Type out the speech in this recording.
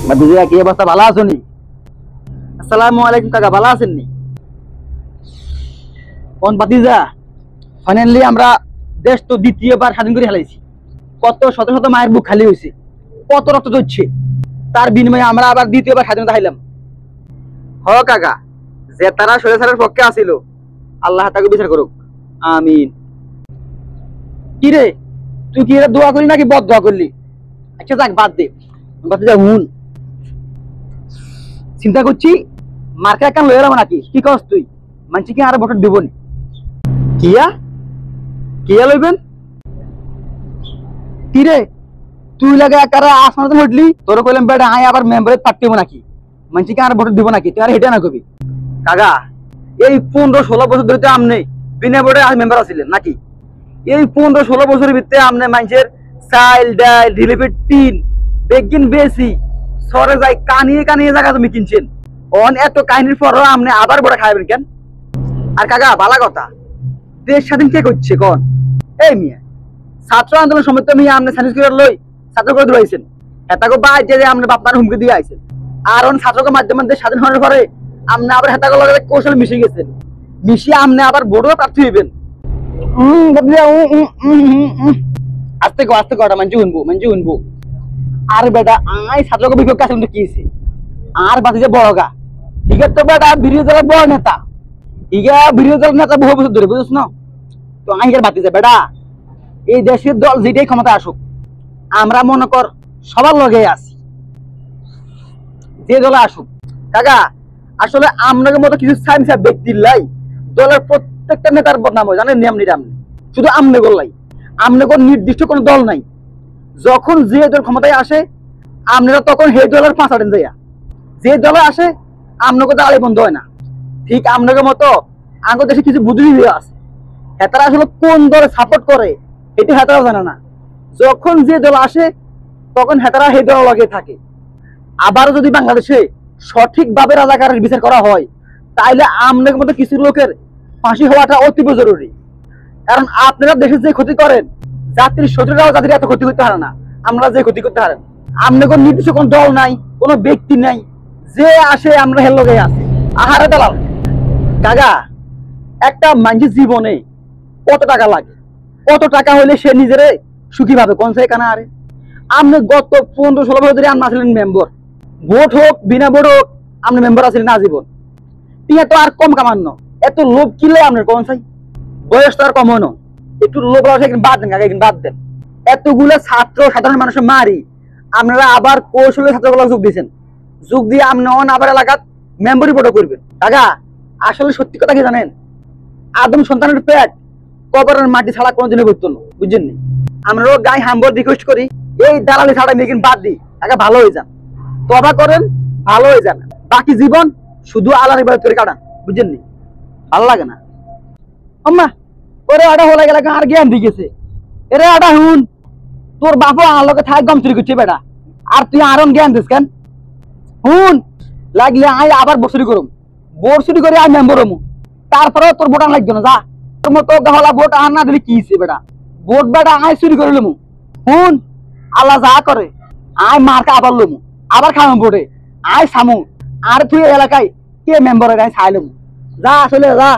ভাতিজা কি অবস্থা, ভালো আছো নি? আসসালামু আলাইকুম কাকা, ভালো আছেন নি? কোন ভাতিজা, ফাইনালি আমরা দেশ তো দ্বিতীয়বার স্বাধীন করে হেলাইছি। কত শত শত মায়ের বুক খালি হয়েছে, কত রক্ত ঝরছে, তার বিনিময়ে আমরা আবার দ্বিতীয়বার স্বাধীনতা হাইলাম। হ কাকা, যে তারা স্বৈরাচারের পক্ষে আসিল, আল্লাহ তাকে বিচার করুক, আমিন। কি রে, তুই কি এরা দোয়া করলি নাকি বদ দোয়া করলি? আচ্ছা যাক, বাদ দে। ভাতিজা হুন, চিন্তা করছি মার্কা কান লয়ে যাবো নাকি, কি কস তুই? মানছি কি আর ভোট দিব নি? কিয়া কিয়া লইবেন? কি রে, তুই লাগে একারে আসমানে উঠলি, তোর কইলাম বেটা আয় আবার মেম্বারে পাঠিব নাকি? মানছি কি আর ভোট দিব নাকি? তুই আর হেটা না কবি। কাকা, এই 15-16 বছর ধরে তো আমনে বিনা ভোটে মেম্বার আছিলেন নাকি? এই 15-16 বছরের ভিতরে আমনে মানুষের চাইল ডাইল রিলিফের টিন বেগিন বেশি সরে যায় কানিয়ে কানিয়ে জায়গা তুমি কিনছেন। অন এত কাহিনীর পরও আপনি আবার বড় খাইবেন কেন? আর কাকা ভালো কথা, দেশ স্বাধীন কে করছে কোন? এই মিয়া, ছাত্র আন্দোলন সময় তো মিয়া আপনি সার্ভিস করে লই ছাত্র করে দিয়েছেন, হেতাকে বাদ যে আপনি বাপমার হুমকি দিয়ে আইছেন। আর অন ছাত্রকে মাধ্যমে দেশ স্বাধীন হওয়ার পরে আপনি আবার হেতাকে লগে কৌশল মিশে গেছেন, মিশিয়ে আপনি আবার বড় প্রার্থী হইবেন। আস্তে গো আস্তে গড়া মানছি উনবো। আর বেটা আই ছাত্রকে বিপক্ষে আছে কিন্তু কি হয়েছে? আর বাতি যে বড় গা, ঠিক আছে তো বেটা বিরোধী দলের বড় নেতা, ইগা বিরোধী দলের নেতা বহু বছর ধরে, বুঝছ না? তো আইগের বাতি যে বেটা, এই দেশের দল যেটাই ক্ষমতা আসুক, আমরা মনে কর সবার লগে আছি, যে দলে আসুক। কাকা আসলে আপনাদের মতো কিছু সাইন্সা ব্যক্তির লাই দলের প্রত্যেকটা নেতার বদনাম হয়, জানেন নিয়ম নিরাম। শুধু আমনে গোল্লাই, আমনে নির্দিষ্ট কোনো দল নাই। যখন যে দল ক্ষমতায় আসে আপনারা তখন সেই দলের পাঁচাটেন যাইয়া, যে দলে আসে আপনাকে তো আলে বন্ধ হয় না। ঠিক আপনাদের মতো আমাদের দেশে কিছু বুদ্ধিজীবী আছে, হেতারা আসলে কোন দলে সাপোর্ট করে এটা হেতারাও জানে না। যখন যে দল আসে তখন হেতারা সেই দল লগে থাকে। আবারও যদি বাংলাদেশে সঠিকভাবে রাজাকারের বিচার করা হয়, তাইলে আপনাদের মতো কিছু লোকের ফাঁসি হওয়াটা অতীব জরুরি। কারণ আপনারা দেশের যে ক্ষতি করেন, জাতির শত্রুরাও জাতির এত ক্ষতি করতে পারে না, আমরা যে ক্ষতি করতে পারেন। আপনাদের নির্দিষ্ট কোন দল নাই, কোনো ব্যক্তি নাই, যে আসে আমরা হের লগে আছে। আহারে দালাল কাকা, একটা মানুষের জীবনে কত টাকা লাগে, কত টাকা হইলে সে নিজেরে সুখী ভাবে কোন সেই কানা? আরে আপনি গত 15-16 বছর ধরে আপনি আসলেন মেম্বার, ভোট হোক বিনা ভোট হোক আপনি মেম্বার আছিলেন আজীবন। টিয়া তো আর কম কামান্য, এত লোভ কিলে আপনার কোন চাই? বয়স তো আর কম হনো, একটু লোভ বাদ দেন কাকা, বাদ দেন। এতগুলো ছাত্র সাধারণ মানুষের মারি আপনারা আবার কৌশলের ছাত্রগুলো যোগ দিয়েছেন, যোগ দিয়ে আপনি আবার এলাকাত মেম্বারি ভোট করবেন। কাকা আসলে সত্যি কথা কি জানেন? আদম সন্তানের পেট কবরের মাটি ছাড়া কোনোদিনই করতো না, বুঝছেন নি? আমরাও গায়ে হাম্বল রিকোয়েস্ট করি, এই দালালি ছাড়া মেকিন বাদ দিই, কাকা ভালো হয়ে যান, তবা করেন, ভালো হয়ে যান। বাকি জীবন শুধু আল্লাহর ইবাদত করে কাটান, বুঝছেন নি? ভালো লাগে না আম্মা? ওরে আটা হলে গেলে আর জ্ঞান দিয়ে গেছে। এরে আটা হুন, তোর বাপু আলোকে থাক গম চুরি করছে বেটা, আর তুই আরন জ্ঞান দিস কেন? হুন, লাগলে আই আবার বসুরি করুম, বসুরি করে আই মেম্বার হমু, তারপরে তোর ভোট লাগবে না। যা, তোর মতো গাহলা ভোট আর না দিলে কি হইছে বেটা? ভোট বেটা আই চুরি করে লমু। হুন, আল্লাহ যা করে আই মার্কা আবার লমু, আবার খামু ভোটে আই সামু, আর তুই এলাকায় কে মেম্বার হয় চাই লমু। যা আসলে যা।